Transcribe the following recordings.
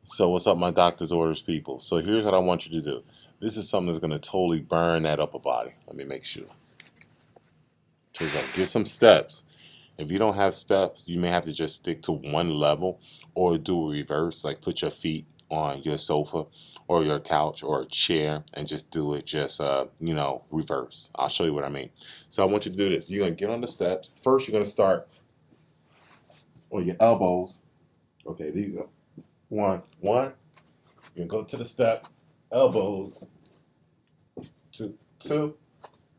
So what's up, my doctor's orders people? So here's what I want you to do. This is something that's going to totally burn that upper body. Let me make sure. So it's like, get some steps. If you don't have steps, you may have to just stick to one level or do a reverse, like put your feet on your sofa or your couch or a chair and just do it reverse. I'll show you what I mean. So I want you to do this. You're going to get on the steps. First, you're going to start on your elbows. Okay, there you go. One. You can go to the step, elbows, two.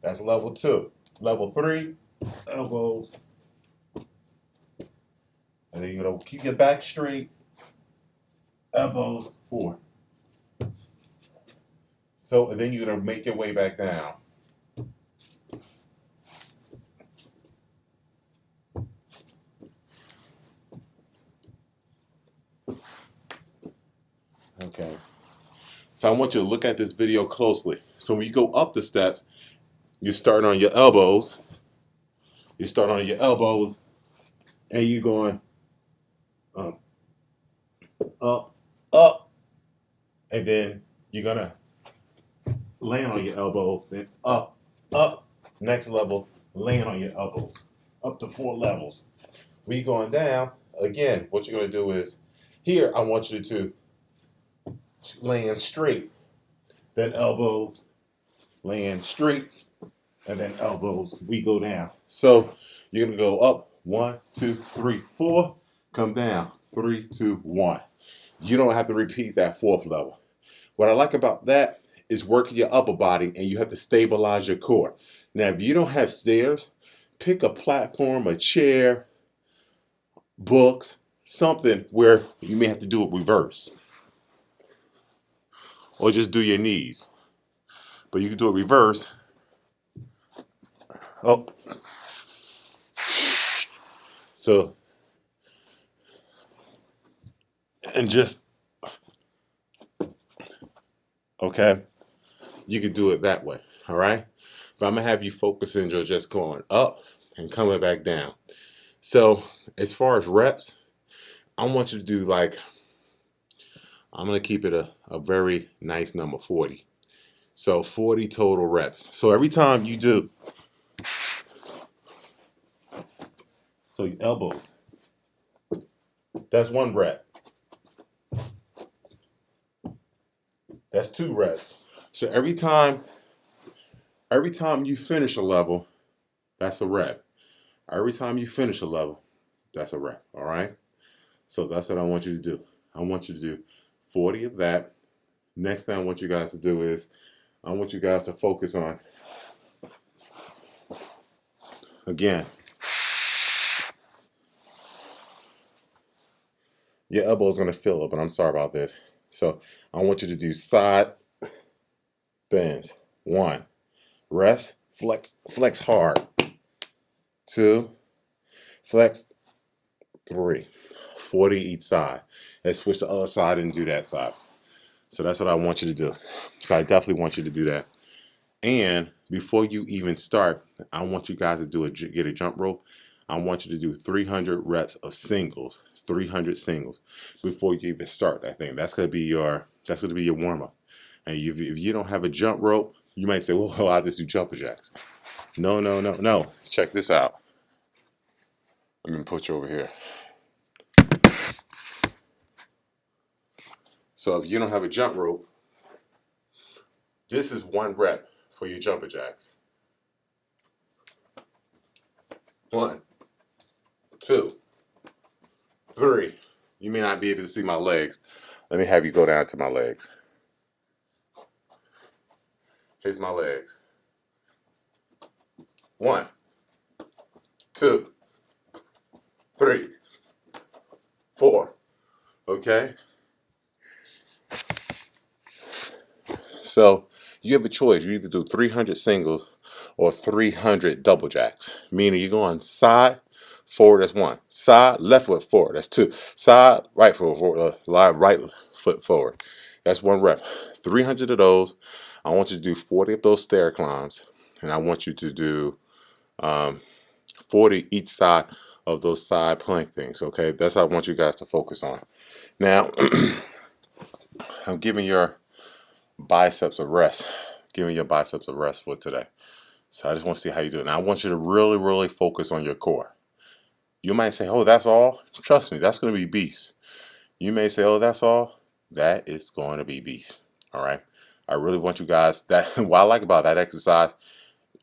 That's level two. Level three, elbows. And then you're gonna keep your back straight, elbows, four. So and then you're gonna make your way back down. Okay. So I want you to look at this video closely. So when you go up the steps, you start on your elbows. You start on your elbows, and you're going up, up, up, and then you're gonna land on your elbows, then up, up, next level, land on your elbows, up to 4 levels. We going down, again, what you're gonna do is, here I want you to land straight, then elbows, land straight, and then elbows, we go down. So you're gonna go up, 1, 2, 3, 4, come down, 3, 2, 1. You don't have to repeat that 4th level. What I like about that is working your upper body and you have to stabilize your core. Now, if you don't have stairs, pick a platform, a chair, books, something where you may have to do it reverse. Or just do your knees. But you can do it reverse. Oh. So, and just, okay, you can do it that way, all right? But I'm going to have you focusing on just going up and coming back down. So, as far as reps, I want you to do I'm going to keep it a very nice number, 40. So 40 total reps. So every time you do, so your elbows, that's 1 rep. That's 2 reps. So every time you finish a level, that's a rep. Every time you finish a level, that's a rep, all right? So that's what I want you to do. I want you to do 40 of that. Next thing I want you guys to do is, I want you guys to focus on, again, your elbow is going to fill up, and I'm sorry about this. So I want you to do side bends. 1, rest, flex hard. 2, flex. 3, 40 each side. Let's switch the other side and do that side. So that's what I want you to do. So I definitely want you to do that. And before you even start, I want you guys to get a jump rope. I want you to do 300 reps of singles, 300 singles before you even start that thing. That's gonna be your warm up. And if you don't have a jump rope, you might say, well, I'll just do jumper jacks. No, no, no, no. Check this out. Let me put you over here. So if you don't have a jump rope, this is 1 rep for your jumper jacks. 1, 2, 3. You may not be able to see my legs. Let me have you go down to my legs. Here's my legs. 1, 2, 3, 4. Okay? So you have a choice. You either do 300 singles or 300 double jacks. Meaning you're going side, forward, that's 1. Side, left foot forward, that's 2. Side, right foot forward, right foot forward. That's 1 rep. 300 of those. I want you to do 40 of those stair climbs. And I want you to do 40 each side of those side plank things. Okay? That's what I want you guys to focus on. Now, I'm giving your biceps a rest. Giving your biceps a rest for today. So I just want to see how you do it. Now I want you to really, really focus on your core. You might say, oh, that's all. Trust me, that's going to be beast. You may say, oh, that's all. That is going to be beast. All right. I really want you guys that what I like about that exercise,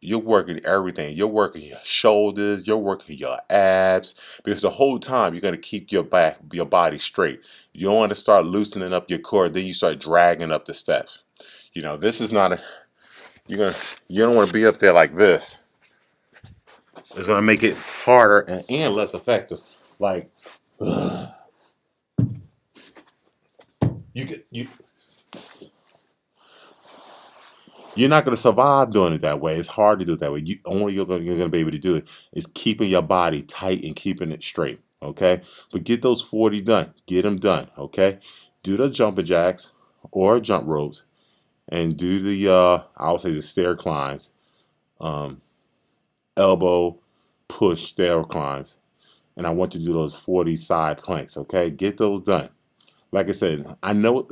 you're working everything. You're working your shoulders, you're working your abs, because the whole time you're gonna keep your body straight. You don't want to start loosening up your core, then you start dragging up the steps. This is not a you don't want to be up there like this. It's gonna make it harder and less effective. Like you get you you're not going to survive doing it that way. It's hard to do it that way. You're going to be able to do it is keeping your body tight and keeping it straight. Okay, but get those 40 done. Get them done. Okay, do the jumping jacks or jump ropes, and do the I would say the stair climbs, elbow push stair climbs, and I want you to do those 40 side planks. Okay, get those done. Like I said, I know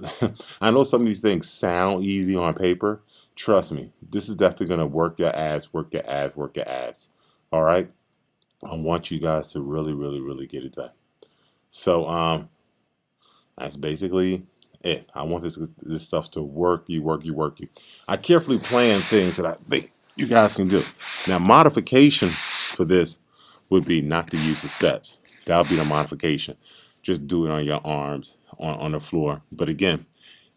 I know some of these things sound easy on paper. Trust me, this is definitely gonna work your abs, work your abs, work your abs. All right. I want you guys to really, really, really get it done. So that's basically it. I want this stuff to work you, work you, work you. I carefully plan things that I think you guys can do. Now, modification for this would be not to use the steps. That would be the modification. Just do it on your arms on the floor. But again,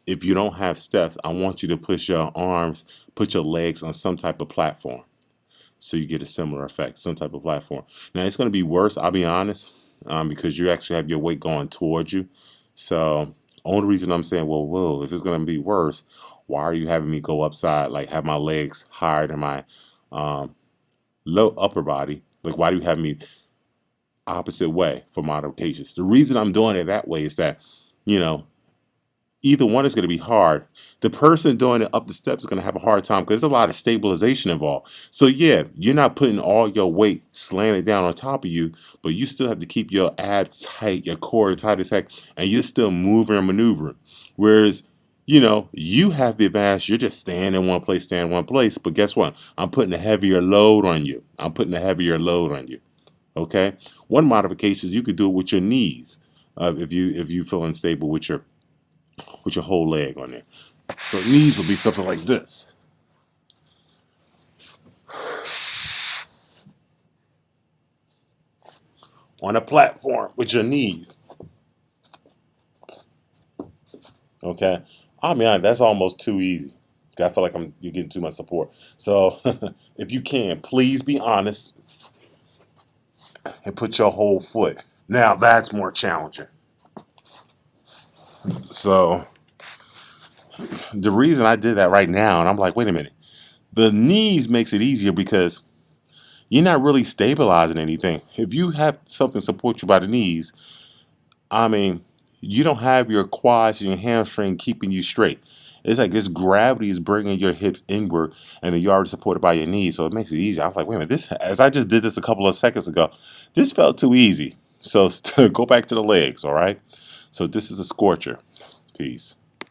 if you don't have steps, I want you to put your arms, put your legs on some type of platform so you get a similar effect, some type of platform. Now, it's going to be worse, I'll be honest, because you actually have your weight going towards you. So, only reason I'm saying, well, whoa, if it's going to be worse, why are you having me go upside, like have my legs higher than my low upper body? Like, why do you have me opposite way for modifications? The reason I'm doing it that way is that, you know, either one is going to be hard. The person doing it up the steps is going to have a hard time because there's a lot of stabilization involved. So yeah, you're not putting all your weight slanted down on top of you, but you still have to keep your abs tight, your core tight as heck, and you're still moving and maneuvering. Whereas, you have the advantage. You're just staying in one place, staying in one place. But guess what? I'm putting a heavier load on you. Okay. One modification is you could do it with your knees. If you feel unstable with your whole leg on there. So knees will be something like this. On a platform with your knees. Okay. I mean, that's almost too easy. I feel like you're getting too much support. So if you can, please be honest and put your whole foot. Now that's more challenging. So the reason I did that right now, and I'm like, wait a minute. The knees makes it easier because you're not really stabilizing anything. If you have something support you by the knees, I mean, you don't have your quads and your hamstring keeping you straight. It's like this gravity is bringing your hips inward, and then you're already supported by your knees, so it makes it easy. I was like, wait a minute, as I just did this a couple of seconds ago, this felt too easy. So go back to the legs, all right? So this is a scorcher. Peace.